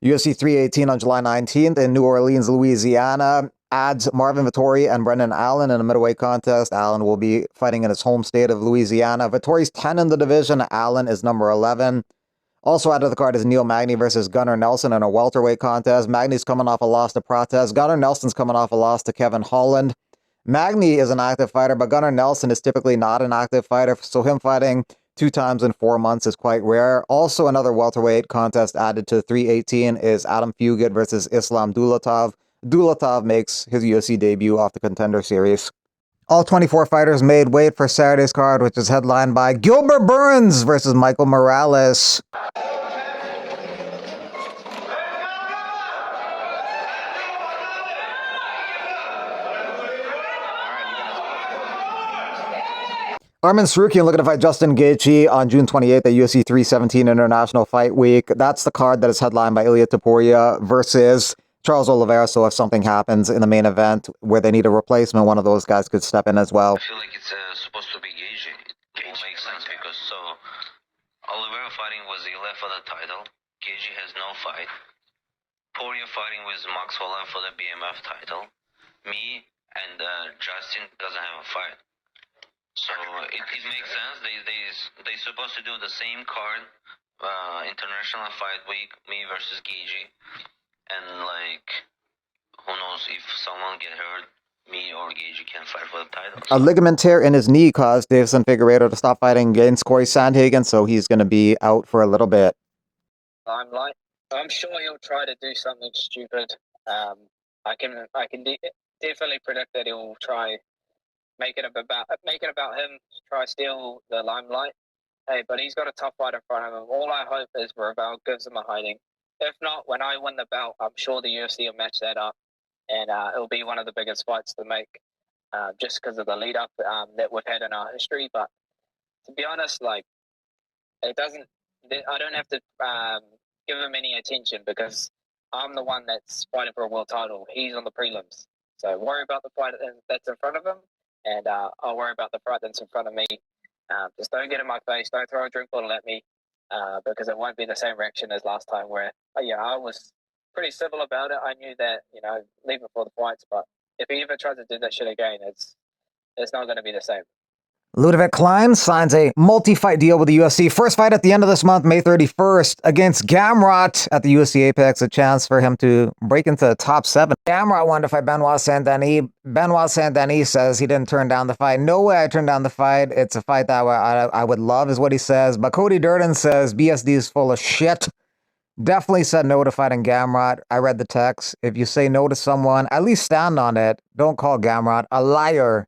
UFC 318 on July 19th in New Orleans, Louisiana. Adds Marvin Vettori and Brendan Allen in a middleweight contest. Allen will be fighting in his home state of Louisiana. Vettori's 10 in the division. Allen is number 11. Also added to the card is Neil Magny versus Gunnar Nelson in a welterweight contest. Magny's coming off a loss to Protest. Gunnar Nelson's coming off a loss to Kevin Holland. Magny is an active fighter, but Gunnar Nelson is typically not an active fighter, so him fighting 2 times in 4 months is quite rare. Also, another welterweight contest added to 318 is Adam Fugit versus Islam Dulatov. Dulatov makes his UFC debut off the Contender Series. All 24 fighters made weight for Saturday's card, which is headlined by Gilbert Burns versus Michael Morales. Arman Sarukian looking to fight Justin Gaethje on June 28th at UFC 317 International Fight Week. That's the card that is headlined by Ilia Topuria versus Charles Oliveira. So if something happens in the main event where they need a replacement, one of those guys could step in as well. I feel like it's supposed to be Gaethje. It will make sense because Oliveira fighting was Ilia for the title. Gaethje has no fight. Poirier fighting with Max Holloway for the BMF title. Me and Justin doesn't have a fight. So it makes sense. They supposed to do the same card, International Fight Week, me versus Gaethje, and like who knows if someone get hurt, me or Gaethje can fight for the title. A ligament tear in his knee caused Davison Figueiredo to stop fighting against Corey Sandhagen, so he's going to be out for a little bit. I'm sure he'll try to do something stupid. I can definitely predict that he'll try. Make it about him, try steal the limelight. Hey, but he's got a tough fight in front of him. All I hope is Ravel gives him a hiding. If not, when I win the belt, I'm sure the UFC will match that up, and it'll be one of the biggest fights to make, just because of the lead up that we've had in our history. But to be honest, like I don't have to give him any attention because I'm the one that's fighting for a world title. He's on the prelims, so worry about the fight that's in front of him. And I'll worry about the fight that's in front of me. Just don't get in my face. Don't throw a drink bottle at me because it won't be the same reaction as last time where, I was pretty civil about it. I knew that, leave it for the fights. But if he ever tries to do that shit again, it's not going to be the same. Ludovic Klein signs a multi-fight deal with the UFC. First fight at the end of this month, May 31st, against Gamrot at the UFC Apex. A chance for him to break into the top 7. Gamrot wanted to fight Benoit Saint-Denis. Benoit Saint-Denis says he didn't turn down the fight. No way I turned down the fight. It's a fight that I would love, is what he says. But Cody Durden says BSD is full of shit. Definitely said no to fighting Gamrot. I read the text. If you say no to someone, at least stand on it. Don't call Gamrot a liar.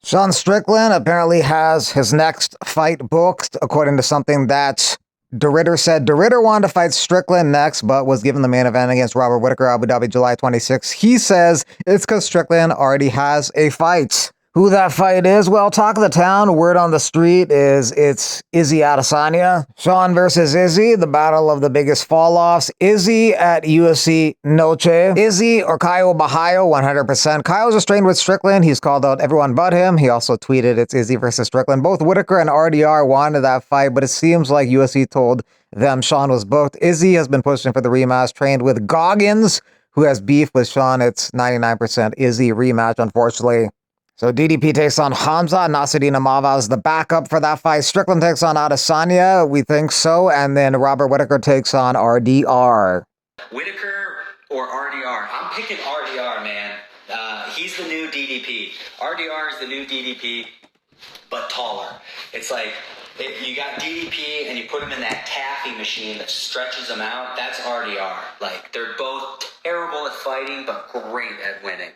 Sean Strickland apparently has his next fight booked, according to something that DeRitter said. DeRitter wanted to fight Strickland next, but was given the main event against Robert Whittaker, Abu Dhabi, July 26th. He says it's because Strickland already has a fight. Who that fight is? Well, talk of the town, word on the street is it's Izzy Adesanya. Sean versus Izzy, the battle of the biggest fall-offs. Izzy at UFC Noche. Izzy or Caio Bahayo, 100%. Caio's restrained with Strickland. He's called out everyone but him. He also tweeted it's Izzy versus Strickland. Both Whittaker and RDR wanted that fight, but it seems like UFC told them Sean was booked. Izzy has been pushing for the rematch, trained with Goggins, who has beef with Sean. It's 99% Izzy rematch, unfortunately. So DDP takes on Hamza. Nasruddin Imavov is the backup for that fight. Strickland takes on Adesanya. We think so. And then Robert Whittaker takes on RDR. Whittaker or RDR? I'm picking RDR, man. He's the new DDP. RDR is the new DDP, but taller. It's like you got DDP and you put him in that taffy machine that stretches them out. That's RDR. Like, they're both terrible at fighting, but great at winning.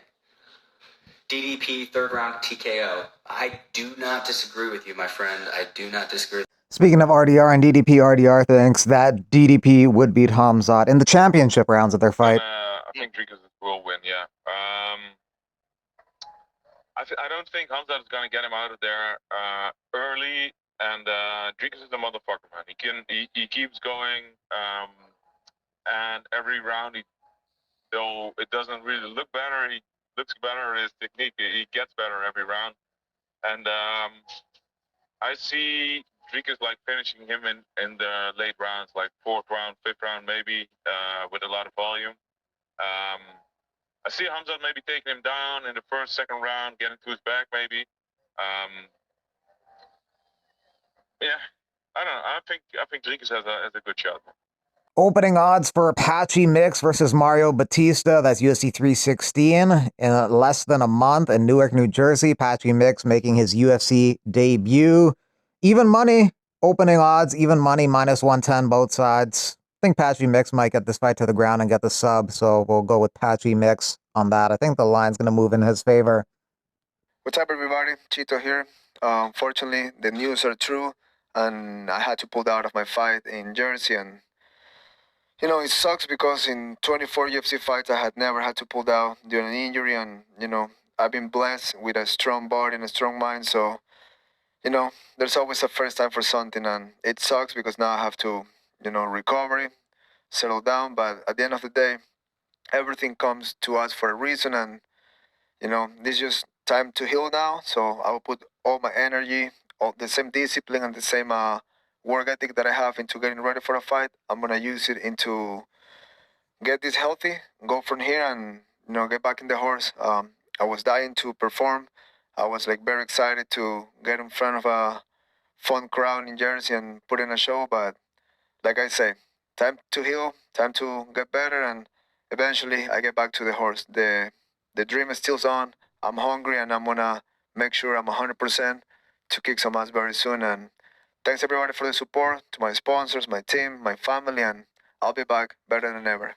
DDP, third round TKO. I do not disagree with you, my friend. I do not disagree. Speaking of RDR and DDP, RDR thinks that DDP would beat Hamzat in the championship rounds of their fight. I think Dricus will win, yeah. I don't think Hamzat is going to get him out of there early, and Dricus is a motherfucker, man. He keeps going, and every round, though it doesn't really look better, he looks better. His technique, he gets better every round, and I see Drake is like finishing him in the late rounds, like fourth round, fifth round, maybe, with a lot of volume. I see Hamza maybe taking him down in the first, second round, getting to his back, maybe. Yeah, I don't know. I think Dricus has a good shot. Opening odds for Apache Mix versus Mario Batista. That's UFC 316 in less than a month in Newark, New Jersey. Apache Mix making his UFC debut. Even money. Opening odds, even money, minus 110 both sides. I think Apache Mix might get this fight to the ground and get the sub, so we'll go with Apache Mix on that. I think the line's going to move in his favor. What's up, everybody? Chito here. Unfortunately, the news are true, and I had to pull out of my fight in Jersey. And you know, it sucks because in 24 UFC fights, I had never had to pull out due to an injury, and you know, I've been blessed with a strong body and a strong mind. So, you know, there's always a first time for something, and it sucks because now I have to, you know, recover, settle down. But at the end of the day, everything comes to us for a reason, and you know, this is just time to heal now. So I will put all my energy, all the same discipline and the same work ethic that I have into getting ready for a fight. I'm gonna use it into get this healthy, go from here, and you know, get back in the horse. I was dying to perform. I was like very excited to get in front of a fun crowd in Jersey and put in a show. But like I say, time to heal, time to get better, and eventually I get back to the horse. The dream is still on. I'm hungry, and I'm gonna make sure I'm 100% to kick some ass very soon. And thanks everybody for the support, to my sponsors, my team, my family, and I'll be back better than ever.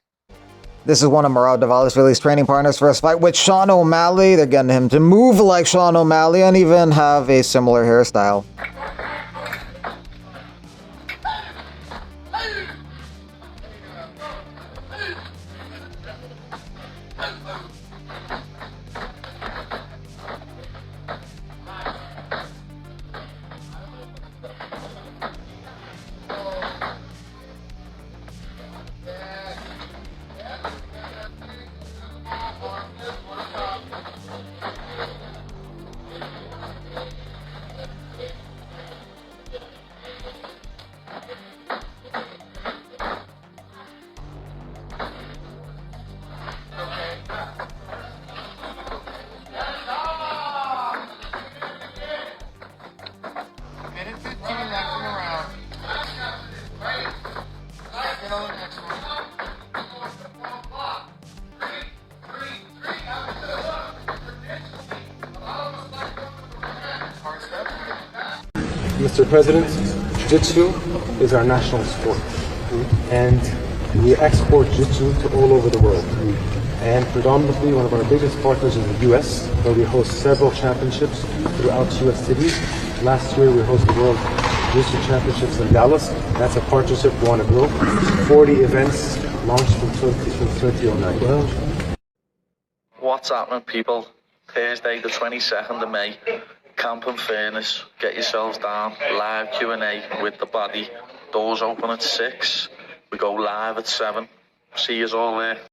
This is one of Merab Dvalishvili's training partners for his fight with Sean O'Malley. They're getting him to move like Sean O'Malley and even have a similar hairstyle. Mr. President, Jiu-Jitsu is our national sport, and we export Jiu-Jitsu to all over the world. And predominantly, one of our biggest partners is the US, where we host several championships throughout US cities. Last year, we hosted the World Jiu-Jitsu Championships in Dallas. That's a partnership we want to grow. 40 events launched from 2009. What's happening, people? Thursday, the 22nd of May. Camp and Furnace, get yourselves down, live Q&A with the body, doors open at 6, we go live at 7, see you all there.